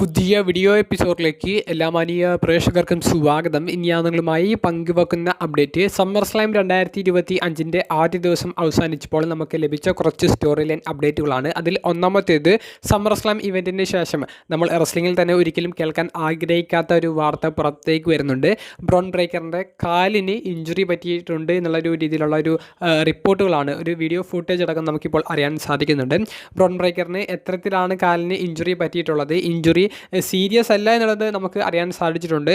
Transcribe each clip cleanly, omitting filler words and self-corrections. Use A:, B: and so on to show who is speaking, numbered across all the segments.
A: പുതിയ വീഡിയോ എപ്പിസോഡിലേക്ക് എല്ലാ മാന്യ പ്രേക്ഷകർക്കും സ്വാഗതം. ഇനി ഞാൻ നിങ്ങളുമായി പങ്കുവെക്കുന്ന അപ്ഡേറ്റ് സമ്മർ സ്ലാം 2025 ആദ്യ ദിവസം അവസാനിച്ചപ്പോൾ നമുക്ക് ലഭിച്ച കുറച്ച് സ്റ്റോറി ലൈൻ അപ്ഡേറ്റുകളാണ്. അതിൽ ഒന്നാമത്തേത് സമ്മർ സ്ലാം ഇവൻറ്റിന് ശേഷം നമ്മൾ റെസ്ലിംഗിൽ തന്നെ ഒരിക്കലും കേൾക്കാൻ ആഗ്രഹിക്കാത്ത ഒരു വാർത്ത പുറത്തേക്ക് വരുന്നുണ്ട്. ബ്രോൺ ബ്രേക്കറിൻ്റെ കാലിന് ഇഞ്ചുറി പറ്റിയിട്ടുണ്ട് എന്നുള്ളൊരു രീതിയിലുള്ള ഒരു റിപ്പോർട്ടുകളാണ്, ഒരു വീഡിയോ ഫുട്ടേജ് അടക്കം നമുക്കിപ്പോൾ അറിയാൻ സാധിക്കുന്നുണ്ട്. ബ്രോൺ ബ്രേക്കറിന് എത്തരത്തിലാണ് കാലിന് ഇഞ്ചുറി പറ്റിയിട്ടുള്ളത്, ഇഞ്ചുറി സീരിയസ് അല്ല എന്നുള്ളത് നമുക്ക് അറിയാൻ സാധിച്ചിട്ടുണ്ട്.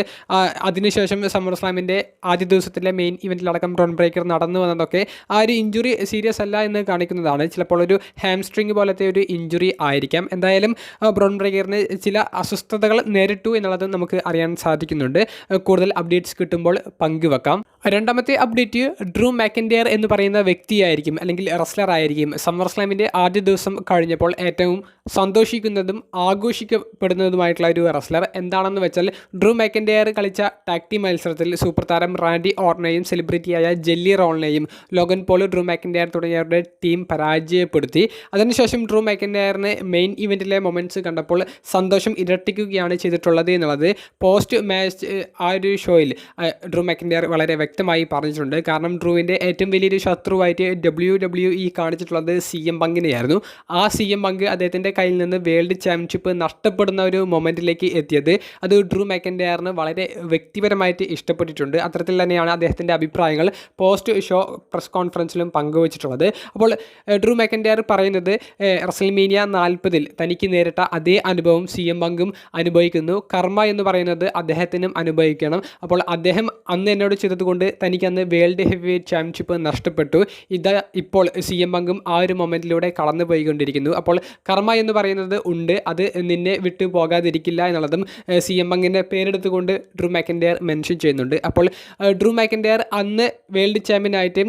A: അതിനുശേഷം സമ്മർ സ്ലാമിൻ്റെ ആദ്യ ദിവസത്തിലെ മെയിൻ ഇവൻറ്റിലടക്കം ബ്രോൺ ബ്രേക്കർ നടന്നു വന്നതൊക്കെ ആ ഒരു ഇഞ്ചുറി സീരിയസ് അല്ല എന്ന് കാണിക്കുന്നതാണ്. ചിലപ്പോൾ ഒരു ഹാംസ്ട്രിങ് പോലത്തെ ഒരു ഇഞ്ചുറി ആയിരിക്കാം. എന്തായാലും ബ്രോൺ ബ്രേക്കറിന് ചില അസ്വസ്ഥതകൾ നേരിട്ടു എന്നുള്ളത് നമുക്ക് അറിയാൻ സാധിക്കുന്നുണ്ട്. കൂടുതൽ അപ്ഡേറ്റ്സ് കിട്ടുമ്പോൾ പങ്കുവെക്കാം. രണ്ടാമത്തെ അപ്ഡേറ്റ് ഡ്രൂ മാക്കിൻറ്റയർ എന്ന് പറയുന്ന വ്യക്തിയായിരിക്കും, അല്ലെങ്കിൽ റെസ്ലർ ആയിരിക്കും സമ്മർ സ്ലാമിൻ്റെ ആദ്യ ദിവസം കഴിഞ്ഞപ്പോൾ ഏറ്റവും സന്തോഷിക്കുന്നതും ആഘോഷിക്കപ്പെടുന്നതുമായിട്ടുള്ള ഒരു റെസ്ലർ. എന്താണെന്ന് വെച്ചാൽ ഡ്രൂ മാക്കിൻറ്റയർ കളിച്ച ടാഗ് ടീം മത്സരത്തിൽ സൂപ്പർ താരം റാൻഡി ഓർട്ടനെയും സെലിബ്രിറ്റിയായ ജെല്ലി റോളിനെയും ലോഗൻ പോൾ, ഡ്രൂ മാക്കിൻറ്റയർ തുടങ്ങിയവരുടെ ടീം പരാജയപ്പെടുത്തി. അതിനുശേഷം ഡ്രൂ മാക്കിൻറ്റയറിന് മെയിൻ ഇവൻറ്റിലെ മൊമെൻറ്റ്സ് കണ്ടപ്പോൾ സന്തോഷം ഇരട്ടിക്കുകയാണ് ചെയ്തിട്ടുള്ളത് എന്നുള്ളത് പോസ്റ്റ് മാച്ച് ആ ഒരു ഷോയിൽ ഡ്രൂ മാക്കിൻറ്റയർ വളരെ വ്യക്തമായി പറഞ്ഞിട്ടുണ്ട്. കാരണം ഡ്രൂവിൻ്റെ ഏറ്റവും വലിയൊരു ശത്രുവായിട്ട് WWE കാണിച്ചിട്ടുള്ളത് CM പങ്കിനെയായിരുന്നു. ആ CM പങ്ക് അദ്ദേഹത്തിൻ്റെ കയ്യിൽ നിന്ന് വേൾഡ് ചാമ്പ്യൻഷിപ്പ് നഷ്ടപ്പെടുന്ന ഒരു മൊമെൻറ്റിലേക്ക് എത്തിയത് അത് ഡ്രൂ മാക്കിൻറ്റയറിന് വളരെ വ്യക്തിപരമായിട്ട് ഇഷ്ടപ്പെട്ടിട്ടുണ്ട്. അത്തരത്തിൽ തന്നെയാണ് അദ്ദേഹത്തിൻ്റെ അഭിപ്രായങ്ങൾ പോസ്റ്റ് ഷോ പ്രസ് കോൺഫറൻസിലും പങ്കുവച്ചിട്ടുള്ളത്. അപ്പോൾ ഡ്രൂ മാക്കിൻറ്റയർ പറയുന്നത് റെസ്ൽമേനിയ 40 തനിക്ക് നേരിട്ട അതേ അനുഭവം CM പങ്കും അനുഭവിക്കുന്നു. കർമ്മ എന്ന് പറയുന്നത് അദ്ദേഹത്തിനും അനുഭവിക്കണം. അപ്പോൾ അദ്ദേഹം അന്ന് എന്നോട് ചെയ്തതുകൊണ്ട് തനിക്ക് അന്ന് വേൾഡ് ഹെവി വെയ്റ്റ് ചാമ്പ്യൻഷിപ്പ് നഷ്ടപ്പെട്ടു. ഇത് ഇപ്പോൾ CM പങ്കും ആ ഒരു മൊമെൻറ്റിലൂടെ കടന്നു പോയിക്കൊണ്ടിരിക്കുന്നു. അപ്പോൾ കർമ്മ എന്ന് പറയുന്നത് ഉണ്ട്, അത് നിന്നെ വിട്ടു പോകാതിരിക്കില്ല എന്നുള്ളതും CM പങ്കിൻ്റെ പേരെടുത്തുകൊണ്ട് ഡ്രൂ മാക്കിൻറ്റയർ മെൻഷൻ ചെയ്യുന്നുണ്ട്. അപ്പോൾ ഡ്രൂ മാക്കിൻറ്റയർ അന്ന് വേൾഡ് ചാമ്പ്യനായിട്ട്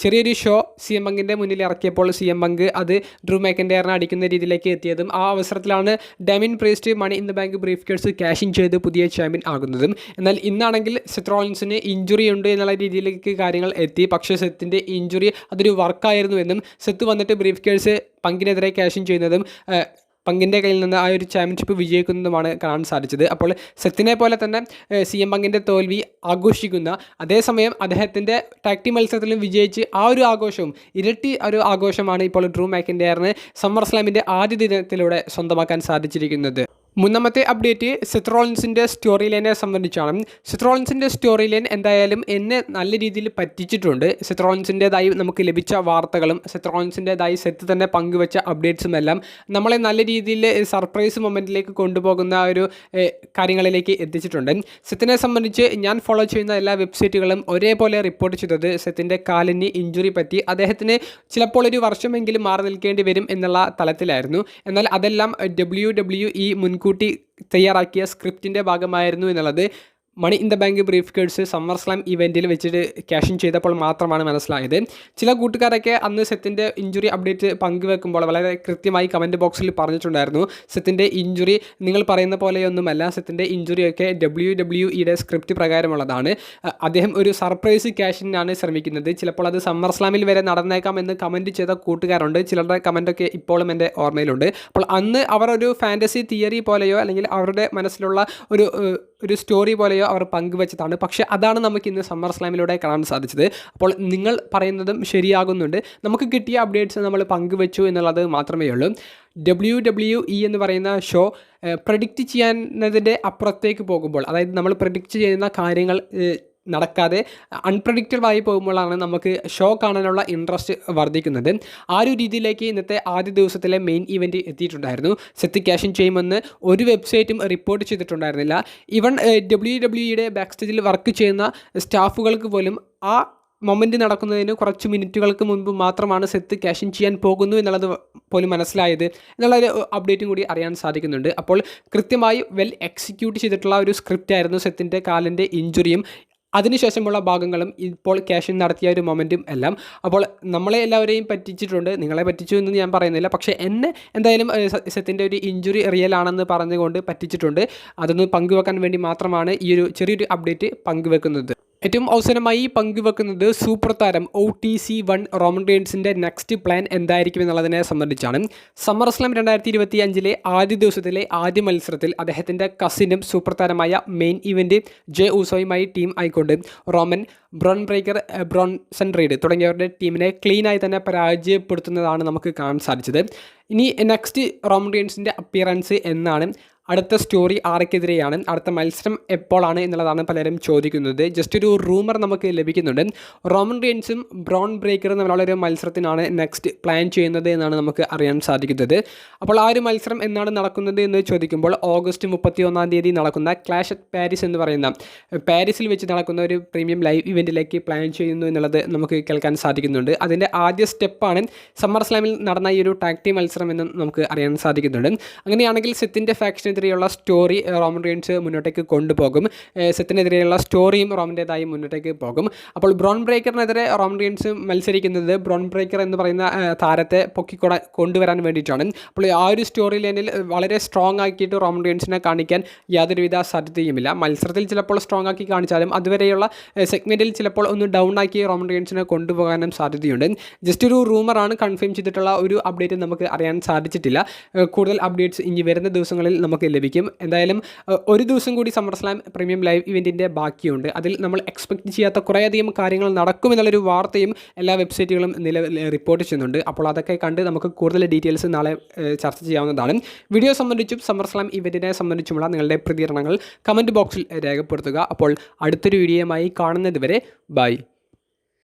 A: ചെറിയൊരു ഷോ CM പങ്കിൻ്റെ മുന്നിൽ ഇറക്കിയപ്പോൾ CM പങ്ക് അത് ഡ്രൂ മാക്കിൻറ്റയറിനെ അടിക്കുന്ന രീതിയിലേക്ക് എത്തിയതും ആ അവസരത്തിലാണ് Damian Priest money in the bank briefcase cash in ചെയ്ത് പുതിയ ചാമ്പ്യൻ ആകുന്നതും. എന്നാൽ ഇന്നാണെങ്കിൽ സെത്ത് റോളിൻസിന് ഇഞ്ചുറി ഉണ്ട് എന്നുള്ള രീതിയിലേക്ക് കാര്യങ്ങൾ എത്തി. പക്ഷേ സെത്തിൻ്റെ ഇഞ്ചുറി അതൊരു വർക്കായിരുന്നു എന്നും സെത്ത് വന്നിട്ട് ബ്രീഫ് കേസ് പങ്കിനെതിരെ ക്യാഷ് ഇൻ ചെയ്യുന്നതും പങ്കിൻ്റെ കയ്യിൽ നിന്ന് ആ ഒരു ചാമ്പ്യൻഷിപ്പ് വിജയിക്കുന്നതുമാണ് കാണാൻ സാധിച്ചത്. അപ്പോൾ സെത്തിനെ പോലെ തന്നെ CM പങ്കിൻ്റെ തോൽവി ആഘോഷിക്കുന്ന അതേസമയം അദ്ദേഹത്തിൻ്റെ ടാഗ് ടീം മത്സരത്തിലും വിജയിച്ച് ആ ഒരു ആഘോഷവും ഇരട്ടി ഒരു ആഘോഷമാണ് ഇപ്പോൾ ഡ്രൂ മാക്കിൻറ്റയറിന് സമ്മർ സ്ലാമിൻ്റെ ആദ്യ ദിനത്തിലൂടെ സ്വന്തമാക്കാൻ സാധിച്ചിരിക്കുന്നത്. മൂന്നാമത്തെ അപ്ഡേറ്റ് സെത്ത് റോളിൻസിൻ്റെ സ്റ്റോറി ലൈനെ സംബന്ധിച്ചാണ്. സെത്ത് റോളിൻസിൻ്റെ സ്റ്റോറി ലൈൻ എന്തായാലും എന്നെ നല്ല രീതിയിൽ പറ്റിച്ചിട്ടുണ്ട്. സെത്ത് റോളിൻസിൻ്റെതായി നമുക്ക് ലഭിച്ച വാർത്തകളും സെത്ത് റോളിൻസിൻ്റെതായി സെത്ത് തന്നെ പങ്കുവെച്ച അപ്ഡേറ്റ്സും എല്ലാം നമ്മളെ നല്ല രീതിയിൽ സർപ്രൈസ് മൊമെൻറ്റിലേക്ക് കൊണ്ടുപോകുന്ന ഒരു കാര്യങ്ങളിലേക്ക് എത്തിച്ചിട്ടുണ്ട്. സെത്തിനെ സംബന്ധിച്ച് ഞാൻ ഫോളോ ചെയ്യുന്ന എല്ലാ വെബ്സൈറ്റുകളും ഒരേപോലെ റിപ്പോർട്ട് ചെയ്തത് സെത്തിൻ്റെ കാലിന് ഇഞ്ചുറി പറ്റി അദ്ദേഹത്തിന് ചിലപ്പോൾ ഒരു വർഷമെങ്കിലും മാറി നിൽക്കേണ്ടി വരും എന്നുള്ള തലത്തിലായിരുന്നു. എന്നാൽ അതെല്ലാം WWE മുൻകൂട്ടി തയ്യാറാക്കിയ സ്ക്രിപ്റ്റിൻ്റെ ഭാഗമായിരുന്നു എന്നുള്ളത് money in the bank briefcase summer slam ഇവൻറ്റിൽ വെച്ചിട്ട് ക്യാഷ് ഇൻ ചെയ്തപ്പോൾ മാത്രമാണ് മനസ്സിലായത്. ചില കൂട്ടുകാരൊക്കെ അന്ന് സെത്തിൻ്റെ ഇഞ്ചുറി അപ്ഡേറ്റ് പങ്കുവെക്കുമ്പോൾ വളരെ കൃത്യമായി കമൻറ്റ് ബോക്സിൽ പറഞ്ഞിട്ടുണ്ടായിരുന്നു, സെത്തിൻ്റെ ഇഞ്ചുറി നിങ്ങൾ പറയുന്ന പോലെയൊന്നുമല്ല, സെത്തിൻ്റെ ഇഞ്ചുറിയൊക്കെ WWE സ്ക്രിപ്റ്റ് പ്രകാരമുള്ളതാണ്, അദ്ദേഹം ഒരു സർപ്രൈസ് ക്യാഷിനാണ് ശ്രമിക്കുന്നത്, ചിലപ്പോൾ അത് സമ്മർ സ്ലാമിൽ വരെ നടന്നേക്കാം എന്ന് കമൻറ്റ് ചെയ്ത കൂട്ടുകാരുണ്ട്. ചിലരുടെ കമൻറ്റൊക്കെ ഇപ്പോഴും എൻ്റെ ഓർമ്മയിലുണ്ട്. അപ്പോൾ അന്ന് അവർ ഒരു ഫാൻറ്റസി തിയറി പോലെയോ അല്ലെങ്കിൽ അവരുടെ മനസ്സിലുള്ള ഒരു സ്റ്റോറി പോലെയോ അവർ പങ്കുവെച്ചതാണ്. പക്ഷേ അതാണ് നമുക്ക് ഇന്ന് സമ്മർ സ്ലാമിലൂടെ കാണാൻ സാധിച്ചത്. അപ്പോൾ നിങ്ങൾ പറയുന്നതും ശരിയാകുന്നുണ്ട്, നമുക്ക് കിട്ടിയ അപ്ഡേറ്റ്സ് നമ്മൾ പങ്കുവെച്ചു എന്നുള്ളത് മാത്രമേ ഉള്ളൂ. WWE എന്ന് പറയുന്ന ഷോ പ്രഡിക്റ്റ് ചെയ്യുന്നതിൻ്റെ അപ്പുറത്തേക്ക് പോകുമ്പോൾ, അതായത് നമ്മൾ പ്രഡിക്റ്റ് ചെയ്യുന്ന കാര്യങ്ങൾ നടക്കാതെ അൺപ്രഡിക്റ്റബിളായി പോകുമ്പോഴാണ് നമുക്ക് ഷോ കാണാനുള്ള ഇൻട്രസ്റ്റ് വർദ്ധിക്കുന്നത്. ആ ഒരു രീതിയിലേക്ക് ഇന്നത്തെ ആദ്യ ദിവസത്തിലെ മെയിൻ ഇവൻറ്റ് എത്തിയിട്ടുണ്ടായിരുന്നു. സെത്ത് ക്യാഷ് ഇൻ ചെയ്യുമെന്ന് ഒരു വെബ്സൈറ്റും റിപ്പോർട്ട് ചെയ്തിട്ടുണ്ടായിരുന്നില്ല. ഈവൻ WWE ബാക്ക് സ്റ്റേജിൽ വർക്ക് ചെയ്യുന്ന സ്റ്റാഫുകൾക്ക് പോലും ആ മൊമെൻറ്റ് നടക്കുന്നതിന് കുറച്ച് മിനിറ്റുകൾക്ക് മുൻപ് മാത്രമാണ് സെത്ത് ക്യാഷ് ഇൻ ചെയ്യാൻ പോകുന്നു എന്നുള്ളത് പോലും മനസ്സിലായത് എന്നുള്ളൊരു അപ്ഡേറ്റും കൂടി അറിയാൻ സാധിക്കുന്നുണ്ട്. അപ്പോൾ കൃത്യമായി വെൽ എക്സിക്യൂട്ട് ചെയ്തിട്ടുള്ള ഒരു സ്ക്രിപ്റ്റ് ആയിരുന്നു സെത്തിൻ്റെ കാലിൻ്റെ ഇഞ്ചുറിയും അതിനുശേഷമുള്ള ഭാഗങ്ങളും ഇപ്പോൾ ക്യാഷ് ഇൻ നടത്തിയ ഒരു മൊമെൻറ്റും എല്ലാം. അപ്പോൾ നമ്മളെ എല്ലാവരെയും പറ്റിച്ചിട്ടുണ്ട്, നിങ്ങളെ പറ്റിച്ചു എന്ന് ഞാൻ പറയുന്നില്ല, പക്ഷേ എന്നെ എന്തായാലും സെത്തിൻ്റെ ഒരു ഇഞ്ചുറി റിയൽ ആണെന്ന് പറഞ്ഞുകൊണ്ട് പറ്റിച്ചിട്ടുണ്ട്. അതൊന്ന് പങ്കുവെക്കാൻ വേണ്ടി മാത്രമാണ് ഈ ഒരു ചെറിയൊരു അപ്ഡേറ്റ് പങ്കുവെക്കുന്നത്. ഏറ്റവും അവസാനമായി പങ്കുവെക്കുന്നത് സൂപ്പർ താരം OTC1 റോമൻ റെയിൻസിൻ്റെ നെക്സ്റ്റ് പ്ലാൻ എന്തായിരിക്കും എന്നുള്ളതിനെ സംബന്ധിച്ചാണ്. സമ്മർസ്ലാം 2025 ആദ്യ ദിവസത്തിലെ ആദ്യ മത്സരത്തിൽ അദ്ദേഹത്തിൻ്റെ കസിനും സൂപ്പർ താരമായ മെയിൻ ഇവൻ്റ് ജെ ഊസോയുമായി ടീം ആയിക്കൊണ്ട് റോമൻ ബ്രോൺസൺ റീഡ് തുടങ്ങിയവരുടെ ടീമിനെ ക്ലീനായി തന്നെ പരാജയപ്പെടുത്തുന്നതാണ് നമുക്ക് കാണാൻ സാധിച്ചത്. ഇനി നെക്സ്റ്റ് റോമൻ റെയിൻസിൻ്റെ അപ്പിയറൻസ് എന്നാണ്, അടുത്ത സ്റ്റോറി ആർക്കെതിരെയാണ്, അടുത്ത മത്സരം എപ്പോഴാണ് എന്നുള്ളതാണ് പലരും ചോദിക്കുന്നത്. ജസ്റ്റ് ഒരു റൂമർ നമുക്ക് ലഭിക്കുന്നുണ്ട്. റോമൻ റെയിൻസും ബ്രോൺ ബ്രേക്കറും തമ്മിലുള്ള ഒരു മത്സരത്തിനാണ് നെക്സ്റ്റ് പ്ലാൻ ചെയ്യുന്നത് എന്നാണ് നമുക്ക് അറിയാൻ സാധിക്കുന്നത്. അപ്പോൾ ആ ഒരു മത്സരം എന്നാണ് നടക്കുന്നത് എന്ന് ചോദിക്കുമ്പോൾ ഓഗസ്റ്റ് 31 നടക്കുന്ന ക്ലാഷ് അറ്റ് പാരീസ് എന്ന് പറയുന്ന പാരീസിൽ വെച്ച് നടക്കുന്ന ഒരു പ്രീമിയം ലൈവ് ഇവൻറ്റിലേക്ക് പ്ലാൻ ചെയ്യുന്നു എന്നുള്ളത് നമുക്ക് കേൾക്കാൻ സാധിക്കുന്നുണ്ട്. അതിൻ്റെ ആദ്യ സ്റ്റെപ്പാണ് സമ്മർ സ്ലാമിൽ നടന്ന ഈ ഒരു ടാഗ് ടീം മത്സരം എന്ന് നമുക്ക് അറിയാൻ സാധിക്കുന്നുണ്ട്. അങ്ങനെയാണെങ്കിൽ സെത്തിൻ്റെ ഫാക്ഷനെതിരെയുള്ള സ്റ്റോറി റോമൻ റെയിൻസ് മുന്നോട്ടേക്ക് കൊണ്ടുപോകും. സെത്തിനെതിരെയുള്ള സ്റ്റോറിയും റോമൻ്റേതായി മുന്നോട്ടേക്ക് പോകും. അപ്പോൾ ബ്രോൺ ബ്രേക്കറിനെതിരെ റോമൻ റെയിൻസ് മത്സരിക്കുന്നത് ബ്രോൺ ബ്രേക്കർ എന്ന് പറയുന്ന താരത്തെ കൊണ്ടുവരാൻ വേണ്ടിയിട്ടാണ്. അപ്പോൾ ആ ഒരു സ്റ്റോറി ലൈനിൽ വളരെ സ്ട്രോങ് ആക്കിയിട്ട് റോമൻ റെയിൻസിനെ കാണിക്കാൻ യാതൊരുവിധ സാധ്യതയുമില്ല. മത്സരത്തിൽ ചിലപ്പോൾ സ്ട്രോങ് ആക്കി കാണിച്ചാലും അതുവരെയുള്ള സെഗ്മെൻറ്റിൽ ചിലപ്പോൾ ഒന്ന് ഡൗൺ ആക്കി റോമൻ റെയിൻസിനെ കൊണ്ടുപോകാനും സാധ്യതയുണ്ട്. ജസ്റ്റ് ഒരു റൂമറാണ്, കൺഫേം ചെയ്തിട്ടുള്ള ഒരു അപ്ഡേറ്റ് നമുക്ക് അറിയാൻ സാധിച്ചിട്ടില്ല. കൂടുതൽ അപ്ഡേറ്റ്സ് ഇനി വരുന്ന ദിവസങ്ങളിൽ നമുക്ക് ലഭിക്കും. എന്തായാലും ഒരു ദിവസം കൂടി സമ്മർ സ്ലാം പ്രീമിയം ലൈവ് ഇവൻറ്റിൻ്റെ ബാക്കിയുണ്ട്. അതിൽ നമ്മൾ എക്സ്പെക്റ്റ് ചെയ്യാത്ത കുറേയധികം കാര്യങ്ങൾ നടക്കുമെന്നുള്ളൊരു വാർത്തയും എല്ലാ വെബ്സൈറ്റുകളും റിപ്പോർട്ട് ചെയ്യുന്നുണ്ട്. അപ്പോൾ അതൊക്കെ കണ്ട് നമുക്ക് കൂടുതൽ ഡീറ്റെയിൽസ് നാളെ ചർച്ച ചെയ്യാവുന്നതാണ്. വീഡിയോ സംബന്ധിച്ചും സമ്മർ സ്ലാം ഇവൻറ്റിനെ സംബന്ധിച്ചുമുള്ള നിങ്ങളുടെ പ്രതികരണങ്ങൾ കമൻറ്റ് ബോക്സിൽ രേഖപ്പെടുത്തുക. അപ്പോൾ അടുത്തൊരു വീഡിയോയുമായി കാണുന്നത് വരെ ബൈ.